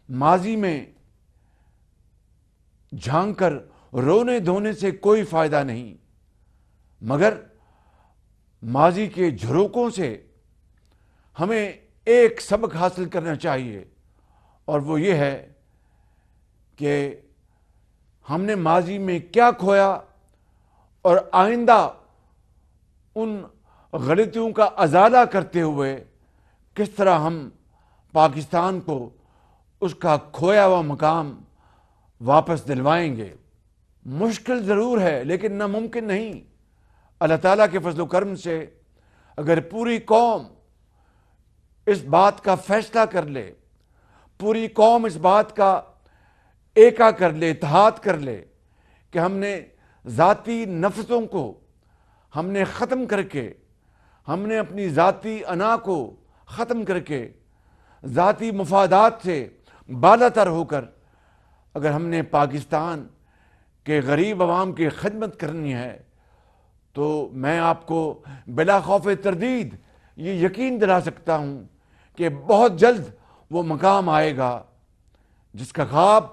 ماضی میں جھانک کر رونے دھونے سے کوئی فائدہ نہیں، مگر ماضی کے جھروکوں سے ہمیں ایک سبق حاصل کرنا چاہیے، اور وہ یہ ہے کہ ہم نے ماضی میں کیا کھویا اور آئندہ ان غلطیوں کا ازالہ کرتے ہوئے کس طرح ہم پاکستان کو اس کا کھویا ہوا مقام واپس دلوائیں گے۔ مشکل ضرور ہے لیکن ناممکن نہیں۔ اللہ تعالیٰ کے فضل و کرم سے اگر پوری قوم اس بات کا فیصلہ کر لے، پوری قوم اس بات کا ایکا کر لے، اتحاد کر لے کہ ہم نے ذاتی نفرتوں کو ہم نے ختم کر کے، ہم نے اپنی ذاتی انا کو ختم کر کے، ذاتی مفادات سے بالاتر ہو کر اگر ہم نے پاکستان کے غریب عوام کی خدمت کرنی ہے، تو میں آپ کو بلا خوف تردید یہ یقین دلا سکتا ہوں کہ بہت جلد وہ مقام آئے گا جس کا خواب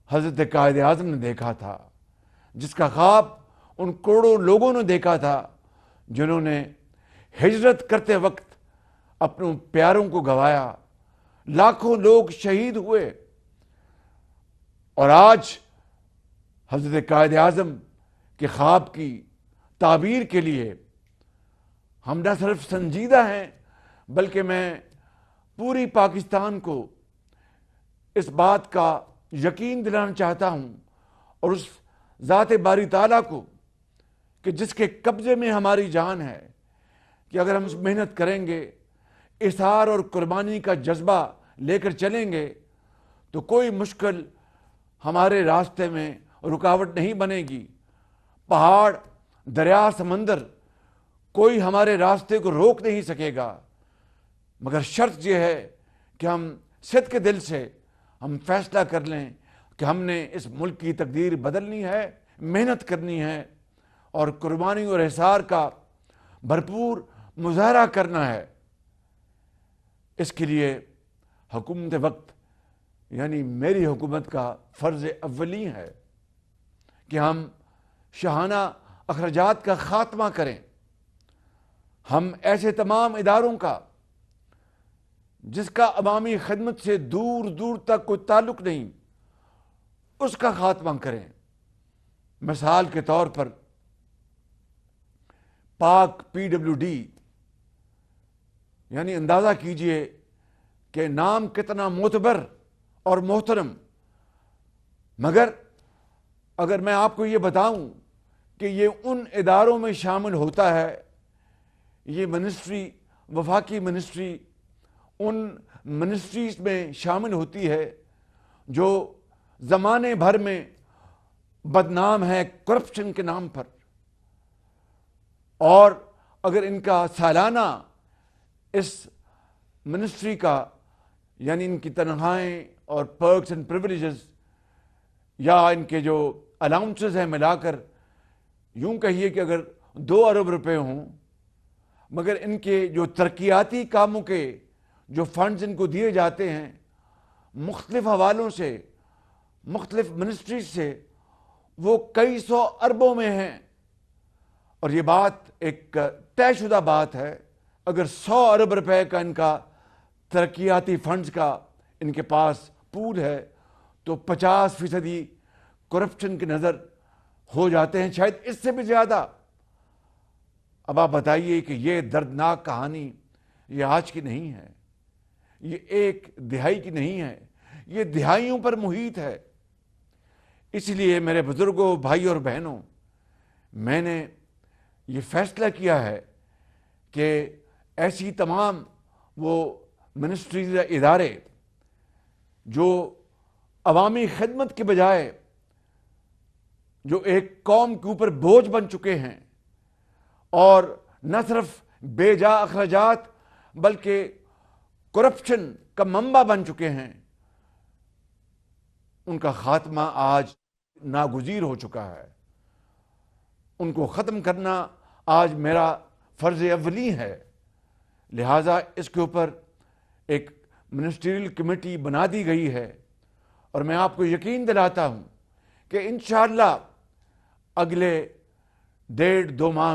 حضرت قائد اعظم نے دیکھا تھا، جس کا خواب ان کروڑوں لوگوں نے دیکھا تھا جنہوں نے ہجرت کرتے وقت اپنے پیاروں کو گوایا، لاکھوں لوگ شہید ہوئے، اور آج حضرت قائد اعظم کے خواب کی تعبیر کے لیے ہم نہ صرف سنجیدہ ہیں بلکہ میں پوری پاکستان کو اس بات کا یقین دلانا چاہتا ہوں، اور اس ذات باری تعالیٰ کو کہ جس کے قبضے میں ہماری جان ہے، کہ اگر ہم اس محنت کریں گے، اثار اور قربانی کا جذبہ لے کر چلیں گے، تو کوئی مشکل ہمارے راستے میں رکاوٹ نہیں بنے گی۔ پہاڑ، دریا، سمندر کوئی ہمارے راستے کو روک نہیں سکے گا، مگر شرط یہ ہے کہ ہم صدق کے دل سے ہم فیصلہ کر لیں کہ ہم نے اس ملک کی تقدیر بدلنی ہے، محنت کرنی ہے، اور قربانی اور احسار کا بھرپور مظاہرہ کرنا ہے۔ اس کے لیے حکومت وقت یعنی میری حکومت کا فرض اولی ہے کہ ہم شاہانہ اخراجات کا خاتمہ کریں۔ ہم ایسے تمام اداروں کا جس کا عوامی خدمت سے دور دور تک کوئی تعلق نہیں، اس کا خاتمہ کریں۔ مثال کے طور پر پاک PWD، یعنی اندازہ کیجئے کہ نام کتنا معتبر اور محترم، مگر اگر میں آپ کو یہ بتاؤں کہ یہ ان اداروں میں شامل ہوتا ہے، یہ منسٹری، وفاقی منسٹری ان منسٹریز میں شامل ہوتی ہے جو زمانے بھر میں بدنام ہے کرپشن کے نام پر، اور اگر ان کا سالانہ اس منسٹری کا یعنی ان کی تنخواہیں اور پرکس اینڈ پریویلیجز یا ان کے جو الاؤنسز ہیں ملا کر یوں کہیے کہ اگر 2 ارب روپے ہوں، مگر ان کے جو ترقیاتی کاموں کے جو فنڈز ان کو دیے جاتے ہیں مختلف حوالوں سے، مختلف منسٹریز سے، وہ کئی 100 اربوں میں ہیں، اور یہ بات ایک طے شدہ بات ہے۔ اگر 100 ارب روپے کا ان کا ترقیاتی فنڈز کا ان کے پاس پول ہے تو 50% کرپشن کی نظر ہو جاتے ہیں، شاید اس سے بھی زیادہ۔ اب آپ بتائیے کہ یہ دردناک کہانی یہ آج کی نہیں ہے، یہ ایک دہائی کی نہیں ہے، یہ دہائیوں پر محیط ہے۔ اس لیے میرے بزرگوں، بھائی اور بہنوں، میں نے یہ فیصلہ کیا ہے کہ ایسی تمام وہ منسٹریز یا ادارے جو عوامی خدمت کے بجائے جو ایک قوم کے اوپر بوجھ بن چکے ہیں، اور نہ صرف بے جا اخراجات بلکہ کرپشن کا منبع بن چکے ہیں، ان کا خاتمہ آج ناگزیر ہو چکا ہے۔ ان کو ختم کرنا آج میرا فرض اولی ہے، لہٰذا اس کے اوپر ایک منسٹریل کمیٹی بنا دی گئی ہے اور میں آپ کو یقین دلاتا ہوں کہ انشاءاللہ اگلے 1.5-2 ماہ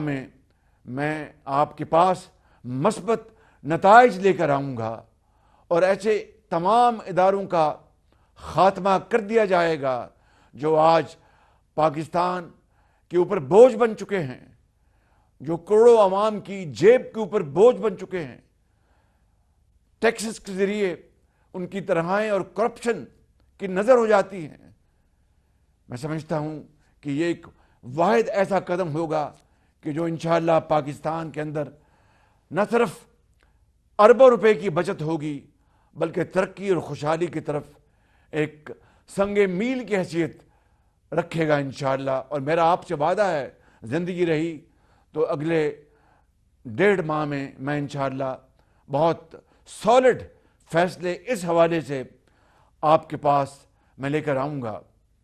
میں آپ کے پاس مثبت نتائج لے کر آؤں گا، اور ایسے تمام اداروں کا خاتمہ کر دیا جائے گا جو آج پاکستان کے اوپر بوجھ بن چکے ہیں، جو کروڑوں عوام کی جیب کے اوپر بوجھ بن چکے ہیں، ٹیکسز کے ذریعے ان کی تنہائی اور کرپشن کی نظر ہو جاتی ہیں۔ میں سمجھتا ہوں کہ یہ ایک واحد ایسا قدم ہوگا کہ جو انشاءاللہ پاکستان کے اندر نہ صرف اربوں روپے کی بچت ہوگی بلکہ ترقی اور خوشحالی کی طرف ایک سنگ میل کی حیثیت رکھے گا انشاءاللہ۔ اور میرا آپ سے وعدہ ہے، زندگی رہی تو اگلے 1.5 ماہ میں انشاءاللہ بہت سالڈ فیصلے اس حوالے سے آپ کے پاس میں لے کر آؤں گا۔